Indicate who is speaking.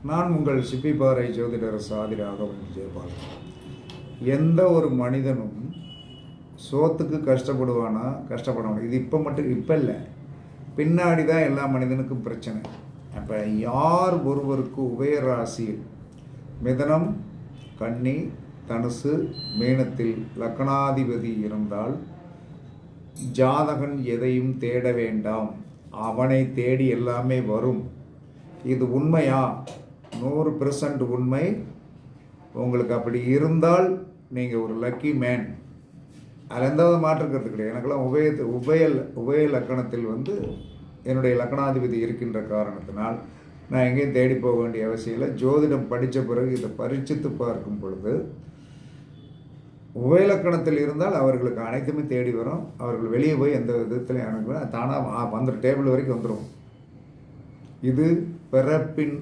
Speaker 1: நான் உங்கள் சிப்பிப்பாறை ஜோதிடர் சாதி ராகவன் விஜயபாலன். எந்த ஒரு மனிதனும் சோத்துக்கு கஷ்டப்படுவானா? கஷ்டப்படணும். இது இப்போ இல்லை, பின்னாடி தான் எல்லா மனிதனுக்கும் பிரச்சனை. அப்போ யார் ஒருவருக்கு உபயராசியில் மிதனம், கன்னி, தனுசு, மீனத்தில் லக்னாதிபதி இருந்தால் ஜாதகன் எதையும் தேட வேண்டாம், அவனை தேடி எல்லாமே வரும். இது உண்மையா? 100% உண்மை. உங்களுக்கு அப்படி இருந்தால் நீங்கள் ஒரு லக்கி மேன். அதில் எந்த மாற்றுக்கிறது கிடையாது. எனக்கெல்லாம் உபய லக்கணத்தில் என்னுடைய லக்கணாதிபதி இருக்கின்ற காரணத்தினால் நான் எங்கேயும் தேடி போக வேண்டிய அவசியம் இல்லை. ஜோதிடம் படித்த பிறகு இதை பரீட்சித்து பார்க்கும் பொழுது உபயலக்கணத்தில் இருந்தால் அவர்களுக்கு அனைத்துமே தேடி வரும். அவர்கள் வெளியே போய் எந்த விதத்துலையும் எனக்கு தானாக வந்துடும், டேபிள் வரைக்கும் வந்துடும். இது பிறப்பின்